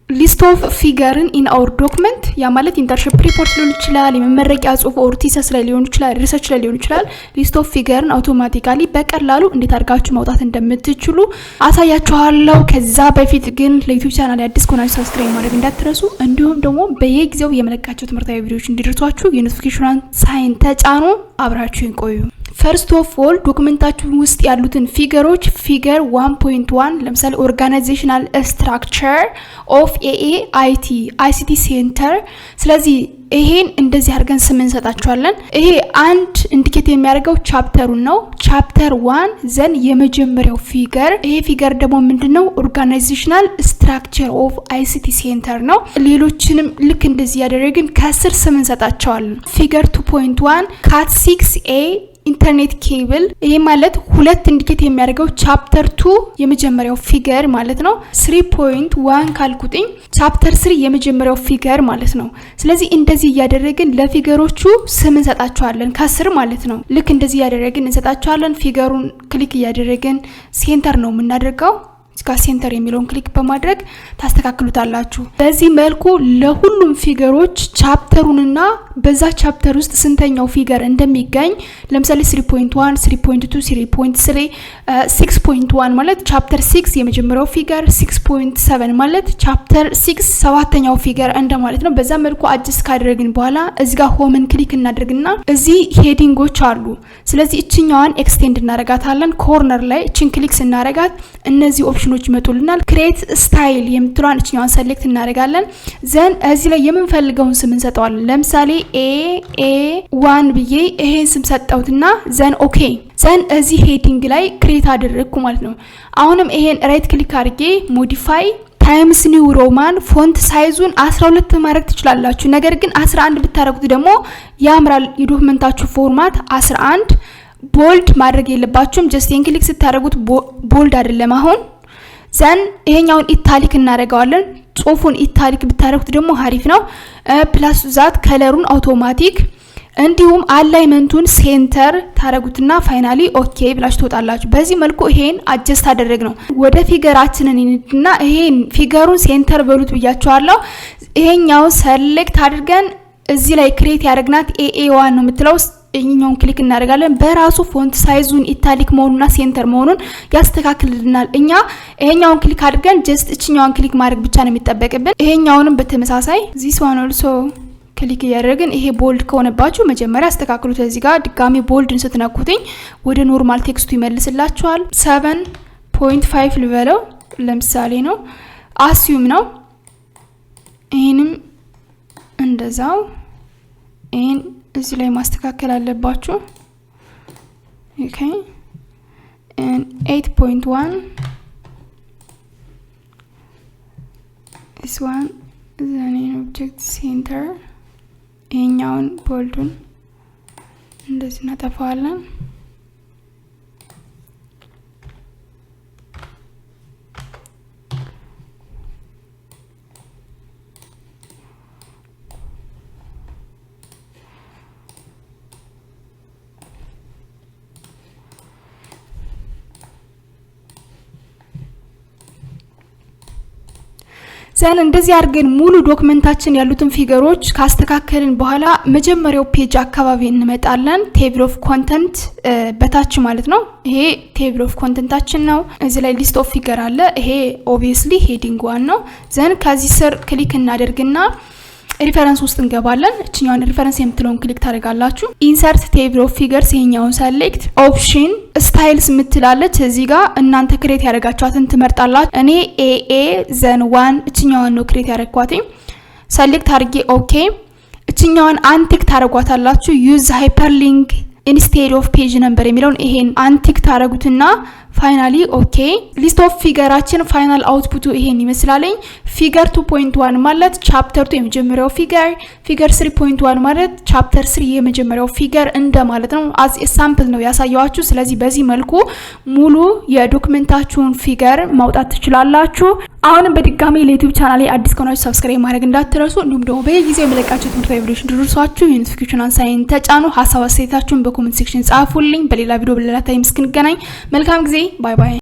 list of figure in our document ያ ማለት internship report ሊሆን ይችላል የመመረቂያ ጽሁፍ or thesis ላይ ሊሆን ይችላል research ላይ ሊሆን ይችላል list of figure automatically በቀላሉ እንዴት አድርጋችሁ ማውጣት እንደምትችሉ አሳያችኋለሁ ከዛ በፊት ግን ለዩቲዩብ ቻናል አዲስ ከሆናችሁ ሰብስክራይብ ማድረግ እንዳትረሱ እንዲሁም ደግሞ በየጊዜው የመለቃቸው ትምህርታዊ ቪዲዮዎች እንዲደርሷችሁ የኖቲፊኬሽን ሳይን ተጫኑ አብራችሁን ቆዩ First of all ዶክመንታችሁ ውስጥ ያሉትን ፊገሮች ፊገር 1.1 ለምሳሌ organizational structure of AAIT ICT center ስለዚህ ይሄን እንደዚህ አድርገን ስም እንሰጣቸዋለን ይሄ አንድ ኢንዲኬት የሚያደርገው ቻፕተሩን ነው ቻፕተር 1 ዘን የመጀመሪያው ፊገር ይሄ ፊገር ደግሞ ምንድነው organizational structure of ICT center ነው ሌሎችንም ልክ እንደዚህ ያደረግን ከስር ስም እንሰጣቸዋለን ፊገር 2.1 cat 6A ኢንተርኔት ኬብል ይሄ ማለት ሁለት ኢንዲኬት የሚያደርገው ቻፕተር 2 የመጀመሪያው ፊገር ማለት ነው 3.1 ካልኩጥኝ ቻፕተር 3 የመጀመሪያው ፊገር ማለት ነው ስለዚህ እንደዚህ ያደረግን ለፊገሮቹ ስም እንሰጣቸዋለን ከስር ማለት ነው ልክ እንደዚህ ያደረግን እንሰጣቸዋለን ፊገሩን ክሊክ ያደረግን ሴንተር ነው የምናደርገው እስካ ሴንተር የሚለውን ክሊክ በማድረግ ታስተካክሉታላችሁ በዚህ መልኩ ለሁሉም ፊገሮች ቻፕተሩንና በዛ ቻፕተር ውስጥ ስንተኛው ፊገር እንደሚገኝ ለምሳሌ 3.1 3.2 3.3 6.1 ማለት ቻፕተር 6 የመጀመሪያው ፊገር 6.7 ማለት ቻፕተር 6 ሰባተኛው ፊገር እንደማለት ነው በዛ መልኩ አድጀስት ካደረግን በኋላ እዚህ ጋር ሆምን ክሊክ እናደርግና እዚህ ሄዲንጎች አሉ ስለዚህ እቺኛዋን ኤክስቴንድ እናረጋታለን ኮርነር ላይ እቺን ክሊክ ስናረጋት እነዚህ ኦፕሽኖች ይመጡልናል ክሬት ስታይል የምትሏን እቺኛዋን ሰሌክት እናደርጋለን ዘን እዚህ ላይ የምንፈልገውን ስም እንሰጣዋለን ለምሳሌ A1 ብዬ ይሄን ስም ሰጣውትና ዘን ኦኬ ዘን እዚህ ሄዲንግ ላይ ክሬት አደረግኩ ማለት ነው አሁንም ይሄን ራይት ክሊክ አድርጌ ሞዲፋይ ታይምስ ኒው ሮማን ፎንት ሳይዙን 12 ማድረግ ትችላላችሁ ነገር ግን 11 ብታረጉት ደግሞ ያምራል የዶክመንታችሁ ፎርማት 11 ቦልድ ማድረግ የለባችሁም ጀስት ክሊክ ስታደርጉት ቦልድ አይደለም አሁን ዘን ይሄኛውን ኢታሊክ እናደርጋለን ጽሁፉን ኢታሊክ ብታረጉት ደግሞ አሪፍ ነው ፕላስ ዛት ከለሩን አውቶማቲክ እንዲሁም አላይመንቱን ሴንተር ታረጉትና ፋይናሊ ኦኬ ብላችሁ ትወጣላችሁ በዚህ መልኩ ይሄን አድጀስት አደረግነው ወደ ፊገራችንን እንድና ይሄን ፊገሩን ሴንተር በሉት ብያችኋለሁ ይሄኛው ሰሌክት አድርገን እዚህ ላይ ክሬት ያደርግናት AA1 ነው የምትለው እኛውን ክሊክ እናደርጋለን በራሱ ፎንት ሳይዙን ኢታሊክ መሆኑና ሴንተር መሆኑን ያስተካክልልናል እኛ ይሄኛውን ክሊክ አድርገን ጀስት እቺኛውን ክሊክ ማድረግ ብቻ ነው የሚጠበቅብን ይሄኛውንም በተመሳሳይ this one also ክሊክ ያደርገን ይሄ ቦልድ ከሆነባችሁ መጀመሪያ አስተካክሉት እዚህ ጋር ድጋሚ ቦልድን ስትነኩትኝ ወደ ኖርማል ቴክስቱ ይመልስላችኋል 7.5 ልበለው ለምሳሌ ነው አስዩም ነው ይሄንም እንደዛው ይሄን እዚህ ላይ ማስተካከል አለባችሁ ኦኬ and 8.1 this one is an object center ይሄኛውን ቦልዱን እንደዚህ እናጠፋለን ዘን እንደዚህ አድርገን ሙሉ ዶክመንታችን ያሉትን ፊገሮች ካስተካከልን በኋላ መጀመሪያው ፔጅ አካባቢ እንመጣለን ቴብል ኦፍ ኮንተንት በታች ማለት ነው ይሄ ቴብል ኦፍ ኮንተንታችን ነው እዚህ ላይ ሊስት ኦፍ ፊገር አለ ይሄ ኦብቪየስሊ ሄዲንግ ዋን ነው ዘን ከዚህ ስር ክሊክ እናደርግና ሪፈረንስ ውስጥ እንገባለን እቺኛውን ሪፈረንስ የምትለውን ክሊክ ታደርጋላችሁ ኢንሰርት ቴብል ኦፍ ፊገርስ ይሄኛውን ሰሌክት ኦፕሽን ስታይልስ ምትላለች እዚህ ጋር እናንተ ክሬት ያደርጋችኋትን ትመርጣላችሁ እኔ AA ዘን 1 እቺኛውን ነው ክሬት ያደርኳትኝ ሰሌክት አድርጌ ኦኬ እቺኛውን አንቲክ ታደርጓታላችሁ ዩዝ ሃይፐርሊንክ ኢንስቴድ ኦፍ ፔጅ ነምበር የሚለውን ይሄን አንቲክ ታደርጉትና ፋይናሊ ኦኬ ሊስት ኦፍ ፊገራችን ፋይናል አውትፑቱ ይሄን ይመስላልኝ ፊገር 2.1 ማለት ቻፕተር 2 የመጀመሪያው ፊገር ፊገር 3.1 ማለት ቻፕተር 3 የመጀመሪያው ፊገር እንደማለት ነው አዝ ኤግዛምፕል ነው ያሳያችሁ ስለዚህ በዚህ መልኩ ሙሉ የዶክመንታችሁን ፊገር ማውጣት ትችላላችሁ አሁንም በድጋሚ ለዩቲዩብ ቻናሌ አዲስ ከሆናችሁ ሰብስክራይብ ማድረግ እንዳትረሱ እንዲሁም ደግሞ በየጊዜው የመለቃችሁ ትምህርታዊ ቪዲዮዎች እንዲደርሷችሁ የኖቲፊኬሽን ሳይን ተጫኑ ሐሳብ አስተያየታችሁን በኮሜንት ሴክሽን ጻፉልኝ በሌላ ቪዲዮ በሌላ ታይም እስክንገናኝ መልካም ጊዜ ባይ ባይ